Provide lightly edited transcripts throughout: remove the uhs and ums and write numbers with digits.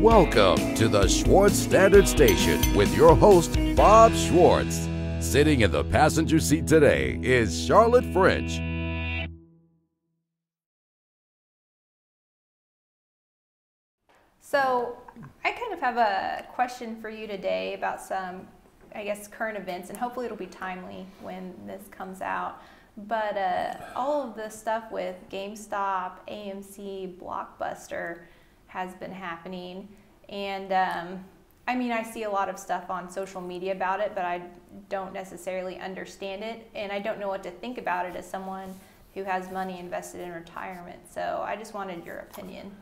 Welcome to the Schwarz Standard Station with your host, Bob Schwartz. Sitting in the passenger seat today is Charlotte French. So I kind of have a question for you today about some, I guess, current events, and hopefully it'll be timely when this comes out. But all of the stuff with GameStop, AMC, Blockbuster has been happening. And I mean, I see a lot of stuff on social media about it, but I don't necessarily understand it. And I don't know what to think about it as someone who has money invested in retirement. So I just wanted your opinion.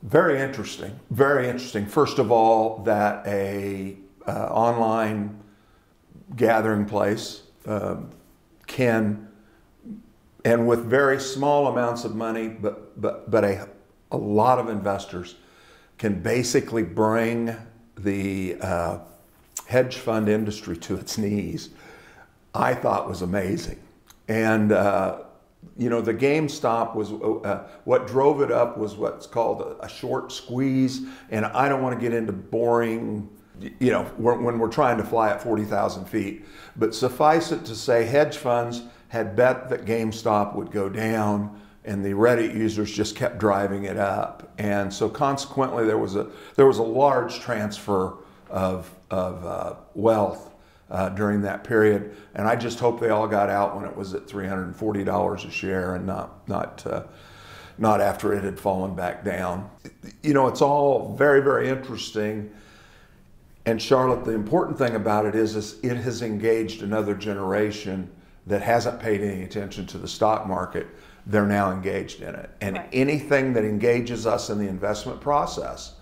Very interesting. Very interesting. First of all, that a online gathering place can, and with very small amounts of money, but a lot of investors can basically bring the hedge fund industry to its knees, I thought was amazing. And you know, the GameStop was, what drove it up was what's called a short squeeze. And I don't want to get into boring, you know, when we're trying to fly at 40,000 feet. But suffice it to say, hedge funds had bet that GameStop would go down, and the Reddit users just kept driving it up. And so consequently, there was a large transfer of wealth during that period, and I just hope they all got out when it was at $340 a share, and not after it had fallen back down. You know, it's all very, very interesting. And Charlotte, the important thing about it is it has engaged another generation that hasn't paid any attention to the stock market. They're now engaged in it, and right. Anything that engages us in the investment process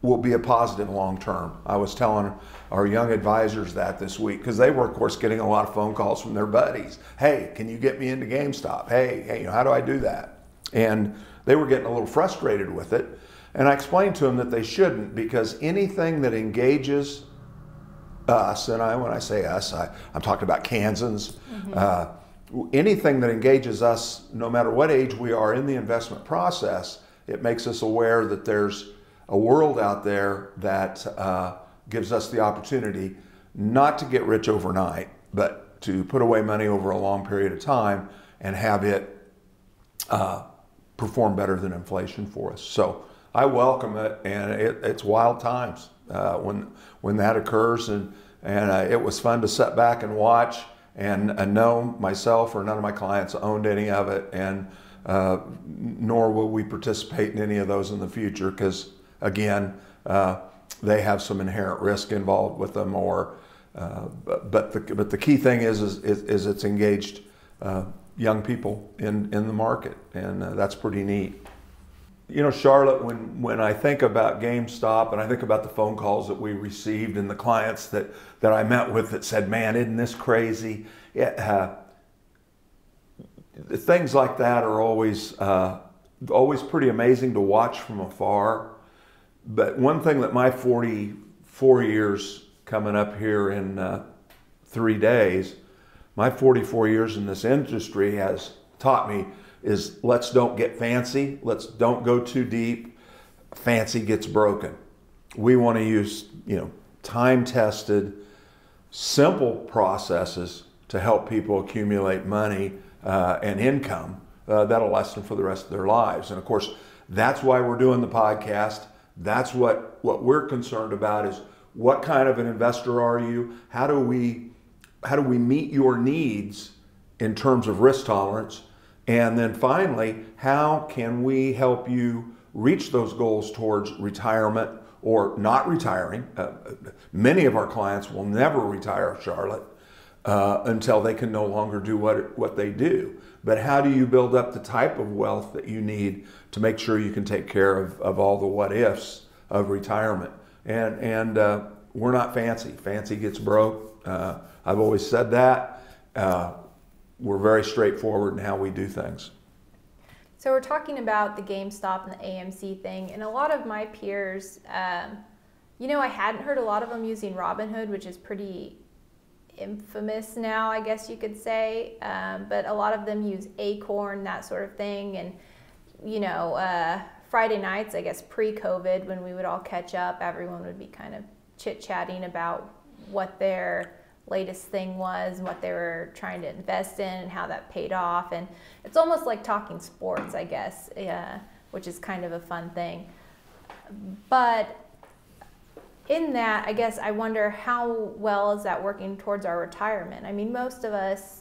will be a positive long term. I was telling our young advisors that this week, because they were, of course, getting a lot of phone calls from their buddies. Hey, can you get me into GameStop? Hey, you know, how do I do that? And they were getting a little frustrated with it. And I explained to them that they shouldn't, because anything that engages us, and when I say us, I'm talking about Kansans, anything that engages us, no matter what age we are in the investment process, it makes us aware that there's a world out there that gives us the opportunity not to get rich overnight, but to put away money over a long period of time and have it perform better than inflation for us. So I welcome it, and it's wild times when that occurs, and it was fun to sit back and watch, and know myself or none of my clients owned any of it, and nor will we participate in any of those in the future, because again, they have some inherent risk involved with them. But the key thing is it's engaged young people in the market, and that's pretty neat. You know, Charlotte, when I think about GameStop and I think about the phone calls that we received and the clients that I met with that said, "Man, isn't this crazy?" Things like that are always pretty amazing to watch from afar. But one thing that my 44 years coming up here in 3 days, my 44 years in this industry has taught me is, let's don't get fancy. Let's don't go too deep. Fancy gets broken. We want to use, you know, time-tested, simple processes to help people accumulate money and income that'll last them for the rest of their lives. And of course, that's why we're doing the podcast. That's what we're concerned about, is what kind of an investor are you? How do we meet your needs in terms of risk tolerance? And then finally, how can we help you reach those goals towards retirement or not retiring? Many of our clients will never retire, Charlotte, until they can no longer do what they do. But how do you build up the type of wealth that you need to make sure you can take care of all the what ifs of retirement? And we're not fancy. Fancy gets broke. I've always said that. We're very straightforward in how we do things. So we're talking about the GameStop and the AMC thing, and a lot of my peers, you know, I hadn't heard a lot of them using Robinhood, which is pretty infamous now, I guess you could say, but a lot of them use Acorn, that sort of thing, and you know, Friday nights, I guess pre-COVID, when we would all catch up, everyone would be kind of chit-chatting about what their latest thing was, and what they were trying to invest in, and how that paid off. And it's almost like talking sports, I guess, which is kind of a fun thing. But in that, I guess I wonder how well is that working towards our retirement? I mean, most of us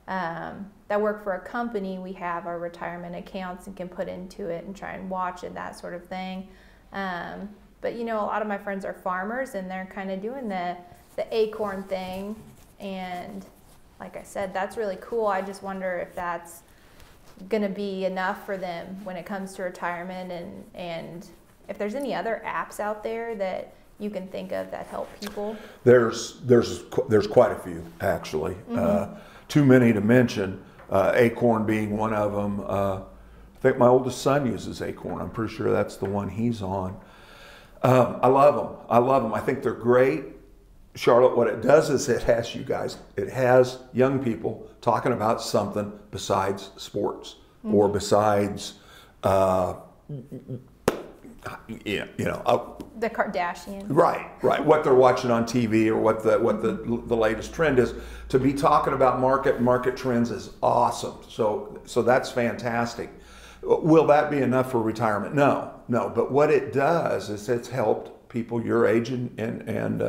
that work for a company, we have our retirement accounts and can put into it and try and watch it, that sort of thing. But you know, a lot of my friends are farmers, and they're kind of doing the Acorn thing, and like I said, that's really cool. I just wonder if that's going to be enough for them when it comes to retirement, and if there's any other apps out there that you can think of that help people. There's quite a few, actually. Too many to mention. Acorn being one of them. I think my oldest son uses Acorn. I'm pretty sure that's the one he's on. I love them. I think they're great. Charlotte, what it does is it has young people talking about something besides sports or besides, the Kardashians. Right. What they're watching on TV, or what the latest trend is. To be talking about market trends is awesome. So that's fantastic. Will that be enough for retirement? No. But what it does is it's helped people your age and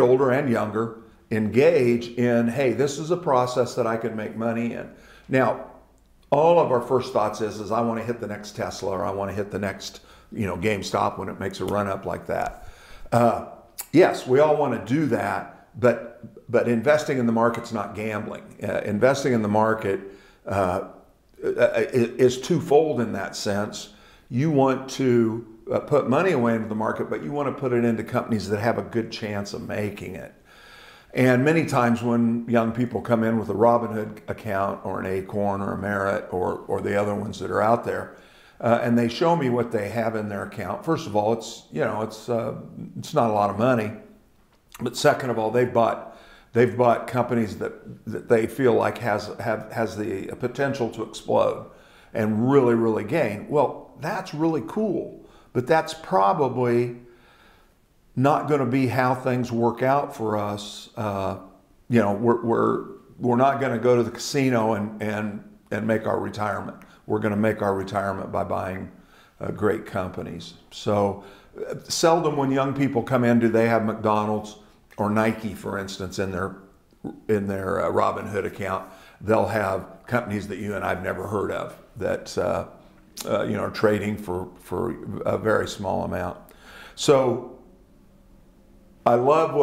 older and younger engage in, hey, this is a process that I can make money in. Now, all of our first thoughts is I want to hit the next Tesla, or I want to hit the next, GameStop when it makes a run up like that. Yes, we all want to do that, but investing in the market's not gambling. Investing in the market is twofold in that sense. You want to put money away into the market, but you want to put it into companies that have a good chance of making it. And many times when young people come in with a Robinhood account, or an Acorn, or a Merit, or the other ones that are out there, and they show me what they have in their account, first of all, it's not a lot of money, but second of all, they've bought companies that they feel like has the potential to explode and really, really gain. Well, that's really cool, but that's probably not going to be how things work out for us. We're not going to go to the casino and make our retirement. We're going to make our retirement by buying great companies. So seldom when young people come in do they have McDonald's or Nike, for instance, in their Robinhood account. They'll have companies that you and I've never heard of that are trading for a very small amount. So I love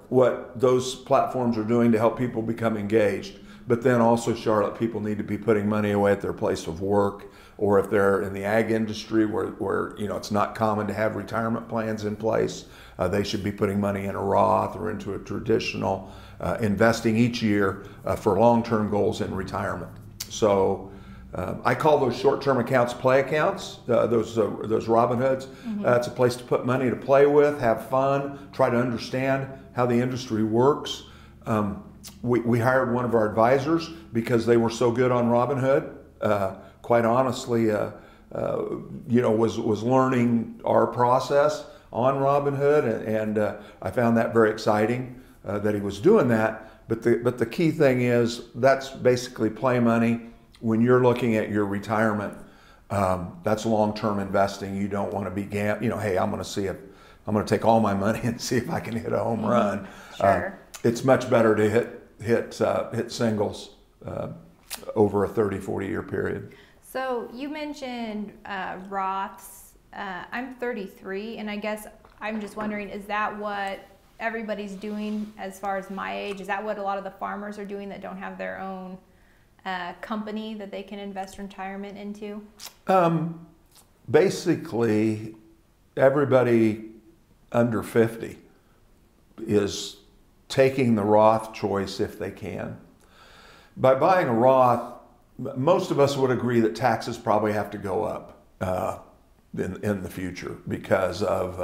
what those platforms are doing to help people become engaged. But then also, Charlotte, people need to be putting money away at their place of work, or if they're in the ag industry where it's not common to have retirement plans in place, they should be putting money in a Roth or into a traditional investing each year for long-term goals in retirement. So I call those short-term accounts play accounts, those Robinhoods. It's a place to put money to play with, have fun, try to understand how the industry works. We hired one of our advisors because they were so good on Robinhood. Quite honestly, was learning our process on Robinhood, and I found that very exciting that he was doing that. But the key thing is that's basically play money. When you're looking at your retirement, that's long-term investing. You don't want to be hey, I'm going to take all my money and see if I can hit a home run. Sure. It's much better to hit singles over a 30, 40-year period. So you mentioned Roths. I'm 33, and I guess I'm just wondering, is that what everybody's doing as far as my age? Is that what a lot of the farmers are doing that don't have their own company that they can invest retirement into? Basically, everybody under 50 is taking the Roth choice if they can. By buying a Roth, most of us would agree that taxes probably have to go up in the future because of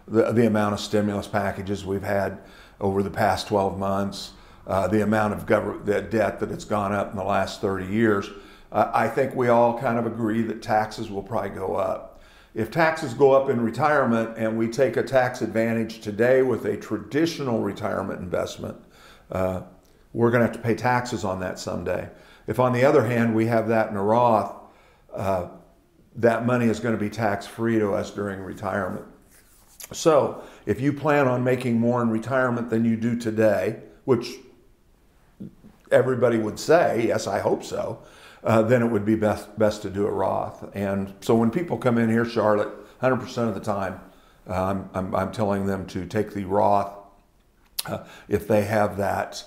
the amount of stimulus packages we've had over the past 12 months, the amount of the debt that it's gone up in the last 30 years. I think we all kind of agree that taxes will probably go up. If taxes go up in retirement and we take a tax advantage today with a traditional retirement investment, we're going to have to pay taxes on that someday. If on the other hand we have that in a Roth, that money is going to be tax-free to us during retirement. So if you plan on making more in retirement than you do today, which everybody would say, yes, I hope so, then it would be best to do a Roth. And so when people come in here, Charlotte, 100% of the time, I'm telling them to take the Roth if they have that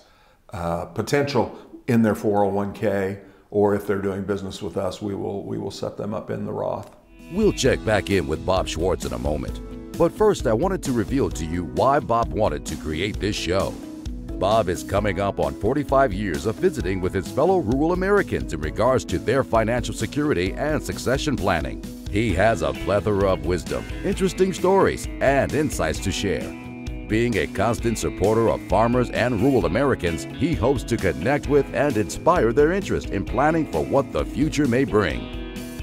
potential in their 401k, or if they're doing business with us, we will set them up in the Roth. We'll check back in with Bob Schwartz in a moment. But first, I wanted to reveal to you why Bob wanted to create this show. Bob is coming up on 45 years of visiting with his fellow rural Americans in regards to their financial security and succession planning. He has a plethora of wisdom, interesting stories, and insights to share. Being a constant supporter of farmers and rural Americans, he hopes to connect with and inspire their interest in planning for what the future may bring.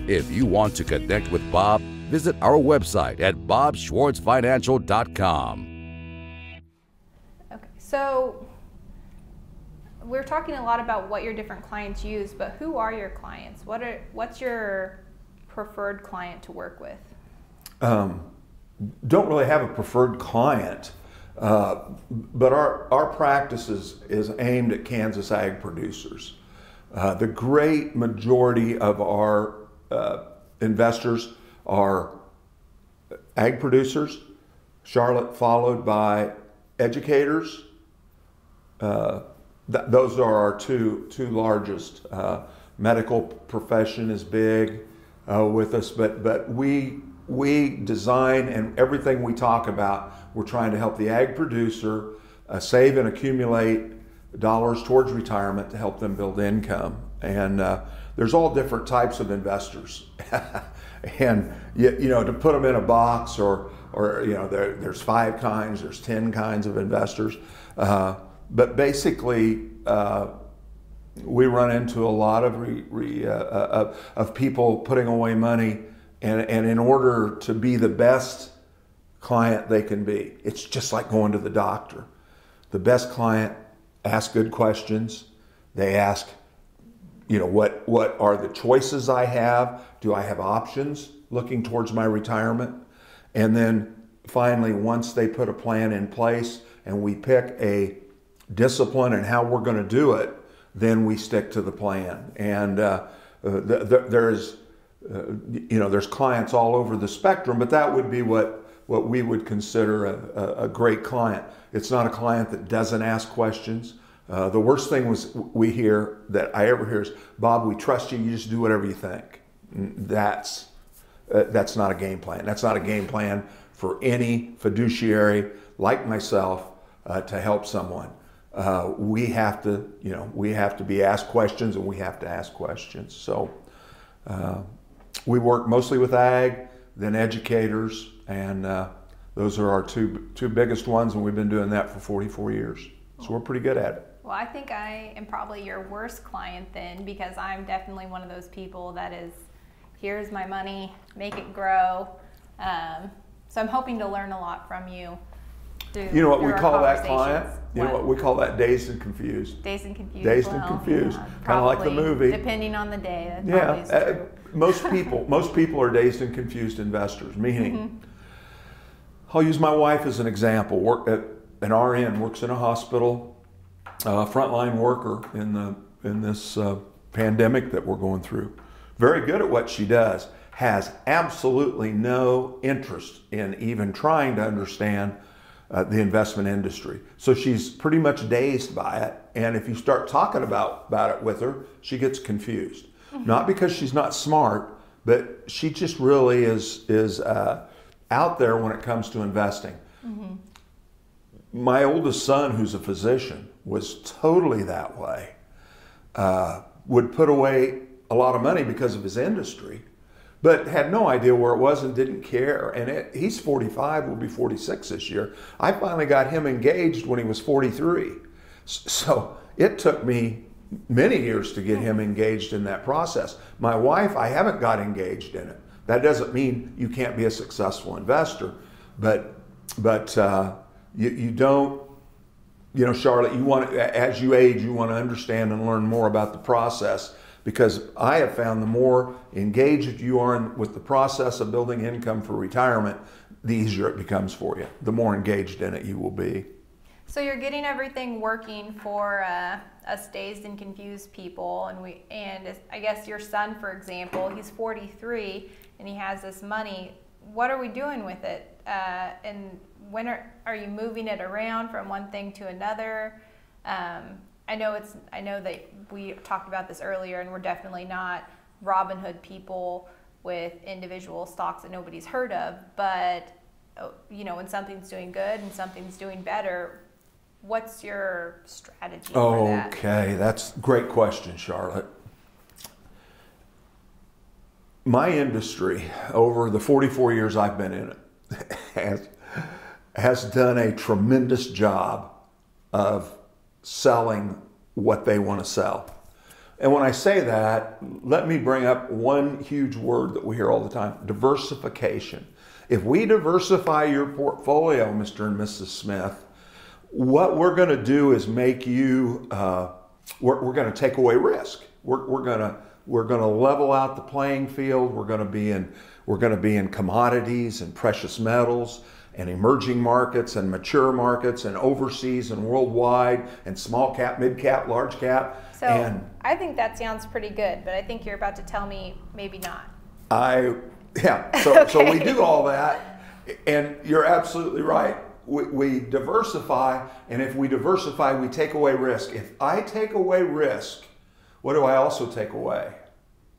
If you want to connect with Bob, visit our website at bobschwartzfinancial.com. Okay, so we're talking a lot about what your different clients use, but who are your clients? What's your preferred client to work with? Don't really have a preferred client, but our practice is aimed at Kansas ag producers. The great majority of our investors are ag producers, Charlotte, followed by educators. Those are our two largest. Medical profession is big with us, but we design, and everything we talk about, we're trying to help the ag producer save and accumulate dollars towards retirement to help them build income. And there's all different types of investors. And you know, to put them in a box, or you know, there's 5 kinds, there's 10 kinds of investors. But basically, we run into a lot of people putting away money, and in order to be the best client they can be, it's just like going to the doctor. The best client asks good questions. They ask, you know, what are the choices I have? Do I have options looking towards my retirement? And then finally, once they put a plan in place and we pick a discipline and how we're going to do it, then we stick to the plan. And there's clients all over the spectrum, but that would be what we would consider a great client. It's not a client that doesn't ask questions. The worst thing that I ever hear is, Bob, we trust you, you just do whatever you think. That's not a game plan. That's not a game plan for any fiduciary like myself to help someone. We have to be asked questions, and we have to ask questions. So we work mostly with ag, then educators, and those are our two biggest ones, and we've been doing that for 44 years. So we're pretty good at it. Well, I think I am probably your worst client then, because I'm definitely one of those people that is, here's my money, make it grow. So I'm hoping to learn a lot from you. You know what we call that client? You know what we call that? Dazed and confused. Dazed and confused. Dazed and confused. Yeah, kind of like the movie. Depending on the day. That yeah. true. Most people are dazed and confused investors. Meaning, I'll use my wife as an example. An RN, works in a hospital, frontline worker in this pandemic that we're going through. Very good at what she does. Has absolutely no interest in even trying to understand the investment industry. So she's pretty much dazed by it. And if you start talking about it with her, she gets confused. Not because she's not smart, but she just really is out there when it comes to investing. My oldest son, who's a physician, was totally that way. Would put away a lot of money because of his industry, but had no idea where it was and didn't care. And he's 45, will be 46 this year. I finally got him engaged when he was 43. So it took me many years to get him engaged in that process. My wife, I haven't got engaged in it. That doesn't mean you can't be a successful investor, but you don't, you know, Charlotte, you want, as you age, you want to understand and learn more about the process, because I have found the more engaged you are with the process of building income for retirement, the easier it becomes for you. The more engaged in it you will be. So you're getting everything working for us dazed and confused people, and I guess your son, for example, he's 43 and he has this money. What are we doing with it? And when are you moving it around from one thing to another? I know that we talked about this earlier, and we're definitely not Robinhood people with individual stocks that nobody's heard of. But you know, when something's doing good and something's doing better, what's your strategy for that? Okay, that's a great question, Charlotte. My industry, over the 44 years I've been in it, has done a tremendous job of selling what they want to sell. And when I say that, let me bring up one huge word that we hear all the time: diversification. If we diversify your portfolio, Mr. and Mrs. Smith, what we're going to do is make you, we're going to take away risk. We're going to level out the playing field. We're going to be in commodities and precious metals and emerging markets and mature markets and overseas and worldwide and small cap, mid cap, large cap. So I think that sounds pretty good, but I think you're about to tell me maybe not. So we do all that, and you're absolutely right. We diversify, and if we diversify, we take away risk. If I take away risk, what do I also take away?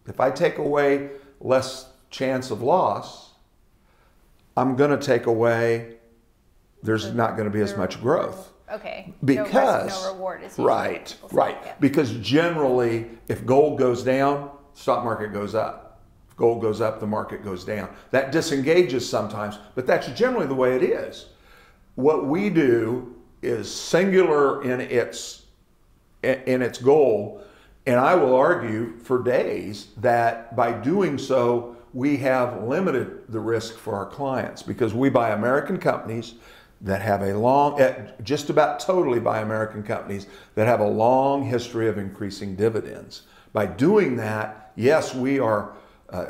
If I take away less chance of loss, I'm going to take away, there's not going to be as much growth. Okay. Because, no risk, no reward is right. Yeah. Because generally, if gold goes down, stock market goes up. If gold goes up, the market goes down. That disengages sometimes, but that's generally the way it is. What we do is singular in its goal, and I will argue for days that by doing so, we have limited the risk for our clients, because we buy American companies that have a long, just about totally buy American companies that have a long history of increasing dividends. By doing that, yes, we are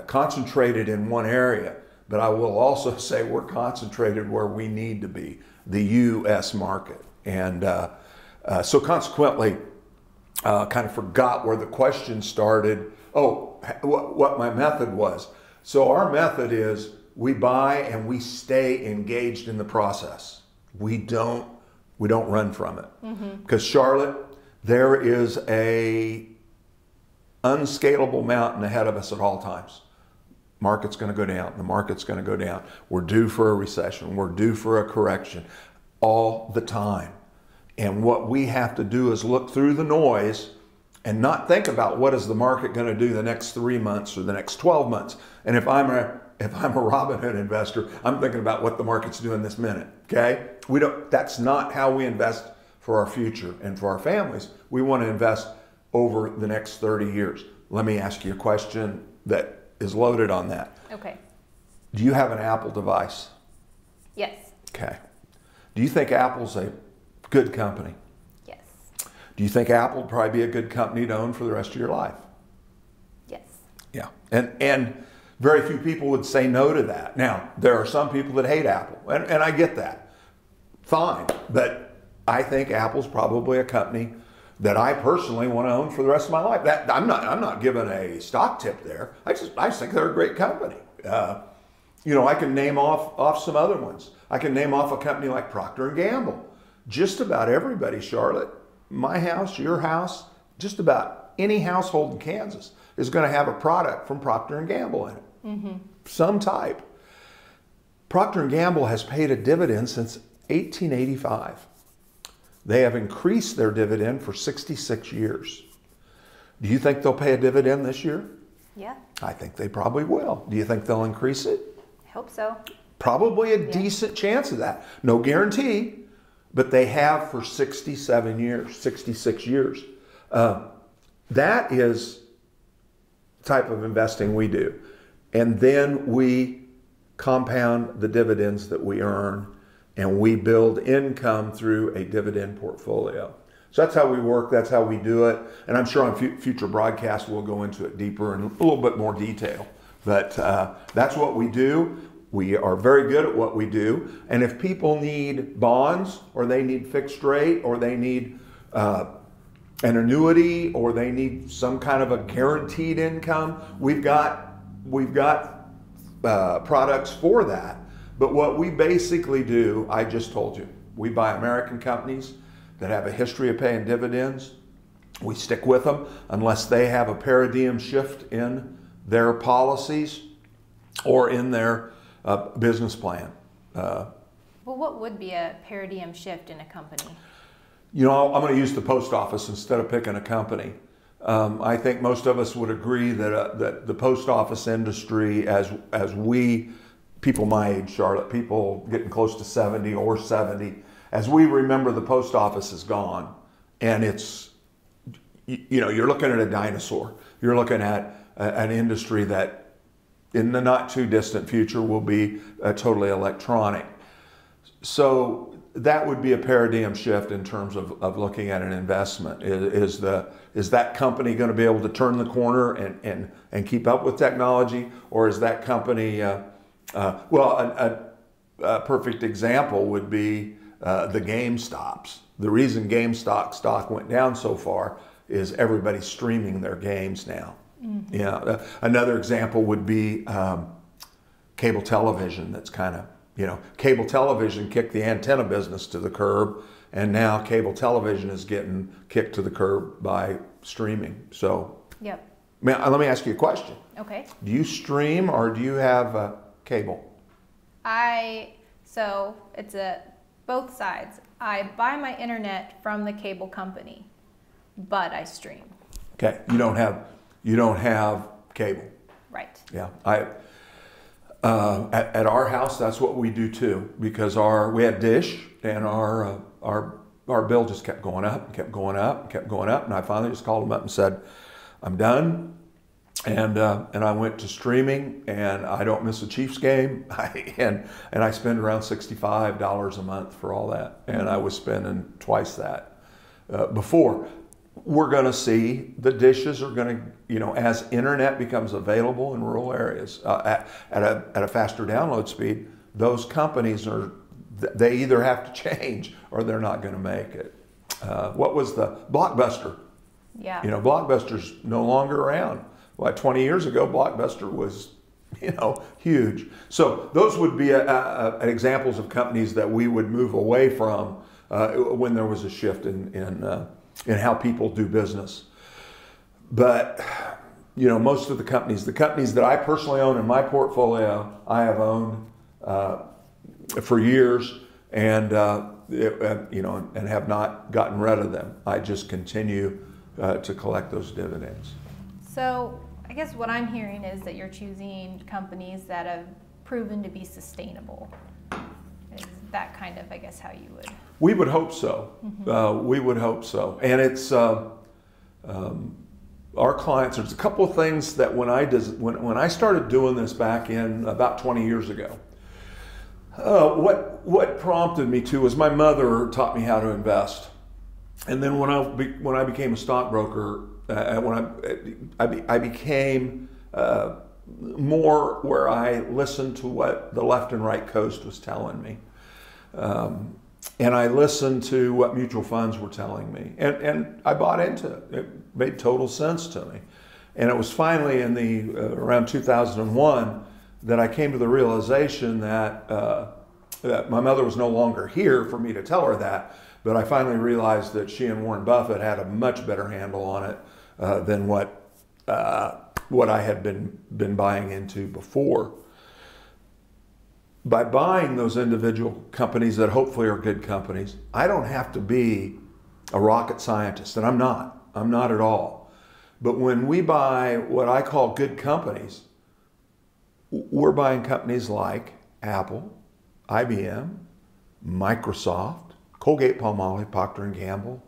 concentrated in one area, but I will also say we're concentrated where we need to be, the U.S. market. And so consequently, kind of forgot where the question started. Oh, what my method was. So our method is we buy and we stay engaged in the process. We don't run from it. Because Charlotte, there is a unscalable mountain ahead of us at all times. Market's going to go down. The market's going to go down. We're due for a recession. We're due for a correction all the time. And what we have to do is look through the noise and not think about what is the market going to do the next 3 months or the next 12 months. And if I'm a Robinhood investor, I'm thinking about what the market's doing this minute. Okay? That's not how we invest for our future and for our families. We want to invest over the next 30 years. Let me ask you a question that is loaded on that. Okay. Do you have an Apple device? Yes. Okay. Do you think Apple's a good company? Yes. Do you think Apple would probably be a good company to own for the rest of your life? Yes. Yeah. And very few people would say no to that. Now, there are some people that hate Apple, and I get that. Fine. But I think Apple's probably a company that I personally want to own for the rest of my life. I'm not giving a stock tip there. I just think they're a great company. You know, I can name off some other ones. I can name off a company like Procter & Gamble. Just about everybody, Charlotte, my house, your house, just about any household in Kansas is going to have a product from Procter & Gamble in it. Some type. Procter & Gamble has paid a dividend since 1885. They have increased their dividend for 66 years. Do you think they'll pay a dividend this year? Yeah. I think they probably will. Do you think they'll increase it? I hope so. Probably a decent chance of that. No guarantee, but they have for 67 years, 66 years. That is the type of investing we do. And then we compound the dividends that we earn, and we build income through a dividend portfolio. So that's how we work, that's how we do it. And I'm sure on future broadcasts we'll go into it deeper in a little bit more detail. But that's what we do. We are very good at what we do. And if people need bonds, or they need fixed rate, or they need an annuity, or they need some kind of a guaranteed income, we've got products for that. But what we basically do, I just told you, we buy American companies that have a history of paying dividends. We stick with them unless they have a paradigm shift in their policies or in their business plan. Well, what would be a paradigm shift in a company? You know, I'm going to use the post office instead of picking a company. I think most of us would agree that the post office industry, as we, people my age, Charlotte, people getting close to 70 or 70, as we remember, the post office is gone, and it's, you know, you're looking at a dinosaur. You're looking at an industry that in the not too distant future will be totally electronic. So that would be a paradigm shift in terms of looking at an investment. Is that company going to be able to turn the corner and keep up with technology, or is that company, a perfect example would be the GameStops. The reason GameStop stock went down so far is everybody's streaming their games now. Mm-hmm. Yeah. Another example would be cable television. That's kind of, you know, cable television kicked the antenna business to the curb, and now cable television is getting kicked to the curb by streaming. So, yep. Let me ask you a question. Okay. Do you stream, or do you have cable? So it's both sides. I buy my internet from the cable company, but I stream. Okay, you don't have cable. Right. Yeah, at our house, that's what we do too, because we had Dish, and our bill just kept going up and kept going up and kept going up, and I finally just called them up and said, I'm done. And I went to streaming, and I don't miss a Chiefs game, and I spend around $65 a month for all that, and I was spending twice that before. We're going to see the dishes are going to, you know, as internet becomes available in rural areas at a faster download speed, those companies they either have to change or they're not going to make it. What was the Blockbuster? Yeah. You know, Blockbuster's no longer around. Well, 20 years ago, Blockbuster was, you know, huge. So those would be examples of companies that we would move away from when there was a shift in how people do business. But, you know, most of the companies that I personally own in my portfolio, I have owned for years, and you know, and have not gotten rid of them. I just continue to collect those dividends. So I guess what I'm hearing is that you're choosing companies that have proven to be sustainable. Is that kind of, I guess, how you would? We would hope so. Mm-hmm. We would hope so. And it's our clients. There's a couple of things that when I started doing this back in about 20 years ago, what prompted me to was my mother taught me how to invest. And then when I became a stockbroker, I became more where I listened to what the left and right coast was telling me. And I listened to what mutual funds were telling me. And I bought into it. It made total sense to me. And it was finally in around 2001 that I came to the realization that my mother was no longer here for me to tell her that. But I finally realized that she and Warren Buffett had a much better handle on it than what I had been buying into before. By buying those individual companies that hopefully are good companies, I don't have to be a rocket scientist, and I'm not at all. But when we buy what I call good companies, we're buying companies like Apple, IBM, Microsoft, Colgate-Palmolive, Procter & Gamble,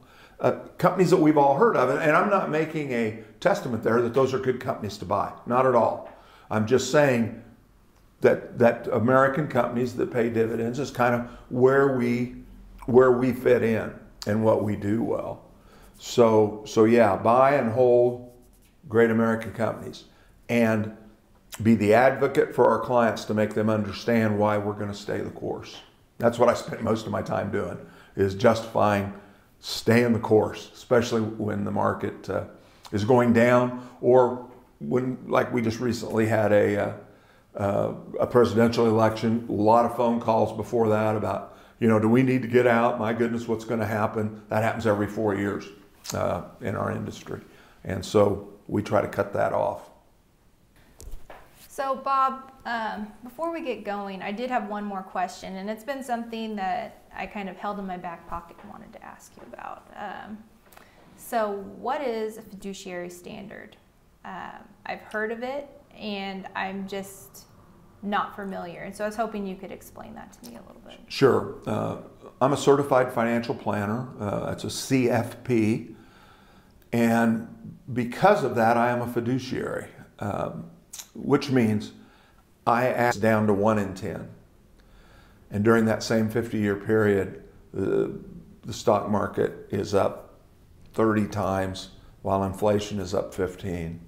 companies that we've all heard of. And I'm not making a testament there that those are good companies to buy. Not at all. I'm just saying that American companies that pay dividends is kind of where we fit in and what we do well. So yeah, buy and hold great American companies and be the advocate for our clients to make them understand why we're going to stay the course. That's what I spent most of my time doing, is justifying staying the course, especially when the market is going down, or when, like we just recently had a presidential election, a lot of phone calls before that about, do we need to get out? My goodness, what's going to happen? That happens every 4 years in our industry. And so we try to cut that off. So Bob, before we get going, I did have one more question, and it's been something that I kind of held in my back pocket and wanted to ask you about. So what is a fiduciary standard? I've heard of it, and I'm just not familiar. And so I was hoping you could explain that to me a little bit. Sure. I'm a certified financial planner. That's a CFP. And because of that, I am a fiduciary. Which means I ask down to 1 in 10. And during that same 50-year period, the stock market is up 30 times while inflation is up 15.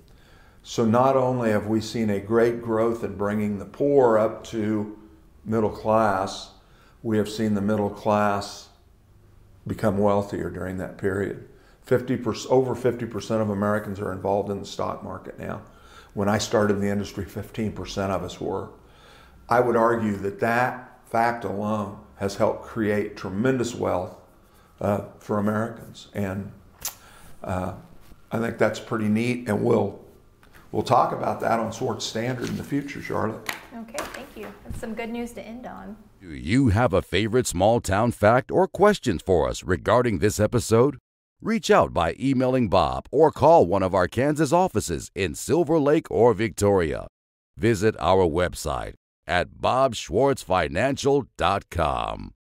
So not only have we seen a great growth in bringing the poor up to middle class, we have seen the middle class become wealthier during that period. Over 50% of Americans are involved in the stock market now. When I started in the industry, 15% of us were. I would argue that fact alone has helped create tremendous wealth for Americans. And I think that's pretty neat, and we'll talk about that on Schwarz Standard in the future, Charlotte. Okay, thank you. That's some good news to end on. Do you have a favorite small town fact or questions for us regarding this episode? Reach out by emailing Bob or call one of our Kansas offices in Silver Lake or Victoria. Visit our website at bobschwartzfinancial.com.